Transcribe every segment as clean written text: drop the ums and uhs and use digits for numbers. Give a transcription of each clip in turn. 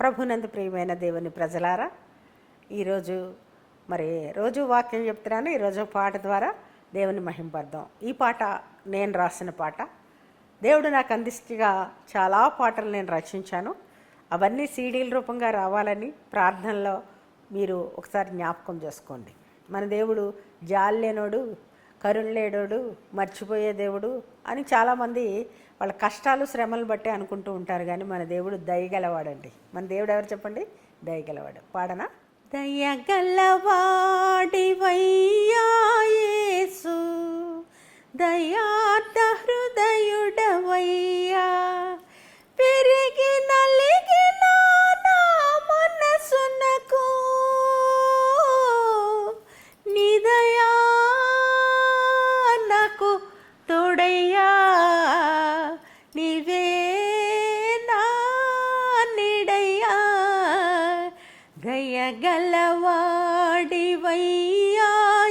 ప్రభునందు ప్రియమైన దేవుని ప్రజలారా, ఈరోజు రోజు వాక్యం చెప్తున్నాను. ఈరోజు పాట ద్వారా దేవుని మహింపర్దాం. ఈ పాట నేను రాసిన పాట. దేవుడు నాకు అందిస్తగా చాలా పాటలు నేను రచించాను. అవన్నీ సీడీల రూపంగా రావాలని ప్రార్థనలో మీరు ఒకసారి జ్ఞాపకం చేసుకోండి. మన దేవుడు జాలేనోడు, కరుణలేడోడు, మర్చిపోయే దేవుడు అని చాలామంది వాళ్ళ కష్టాలు శ్రమలు బట్టే అనుకుంటూ ఉంటారు. కానీ మన దేవుడు దయగలవాడండి. మన దేవుడు ఎవరు చెప్పండి? దయగలవాడు. పాడనా? దయగలవాడివయ్యా యేసు, దయార్ద హృదయుడవయ్యా, పెరిగి నలిగిన నా మనసునకు నీ దయా నాకు తోడయ్యా, నీవే నా నీడయ్యా, దయగలవాడివయ్యా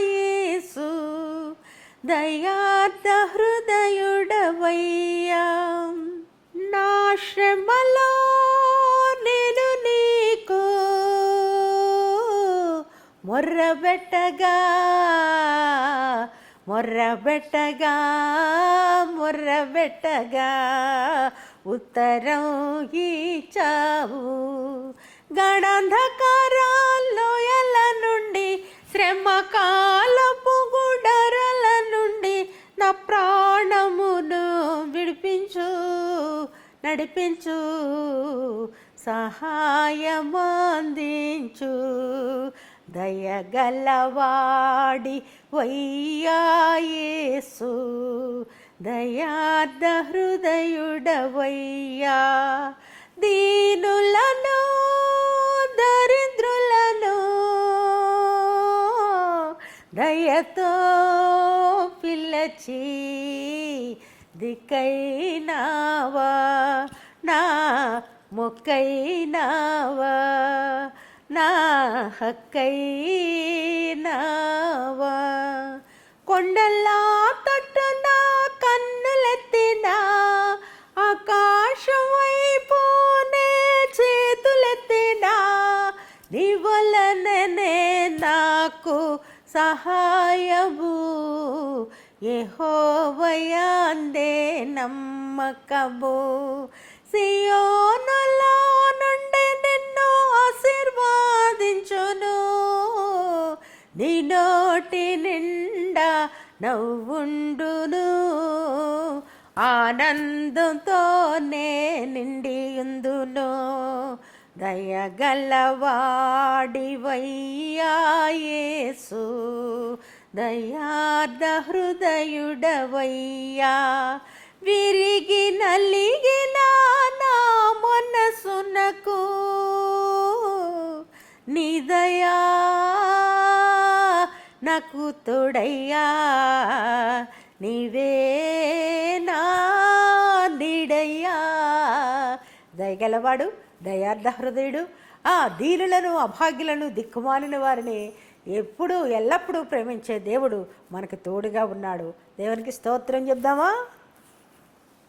యేసు, దయార్ద హృదయుడవయ్యా. నా శ్రమలో నేను నీకు మొర్రబెట్టగా మొర్రబెట్టగా మొర్రబెట్టగా ఉత్తరం ఇచ్చావు. గడాంధకారాల్లో ఎల నుండి, శ్రమ కాలపు గుడరల నుండి నా ప్రాణమును విడిపించు, నడిపించు, సహాయమందించు. దయగలవాడి వయ్యా యేసు, దయార్ద హృదయుడవయ్యా. దీనులను దరిద్రులను దయతో పిలచి దిక్కైనావా, నా మొక్కైనావా, నా హక్కైనావా. కొండల్లా తట్టున కన్నులెత్తినా, ఆకాశం వైపునే చేతులెత్తినా, నీ వలననే నాకు సహాయము. యెహోవా యందే నమ్మకము. సియోనులో నుండి నిన్ను ఆశీర్వాదించును, నీ నోటి నిండా నవ్వుండును, ఆనందంతోనే నిండియుందును. దయగలవాడివయ్యా యేసు, దయార్ద హృదయుడవయ్యా. విరిగి నలిగిన నా మనసునకు నీ దయా నాకు తోడయ్యా, నీవే నా నీడయ్యా. దయగలవాడు, దయార్ధ హృదయుడు, ఆ దీనులను, అభాగ్యులను, దిక్కుమాలిన వారిని ఎప్పుడూ ఎల్లప్పుడూ ప్రేమించే దేవుడు మనకు తోడుగా ఉన్నాడు. దేవునికి స్తోత్రం చెప్దామా?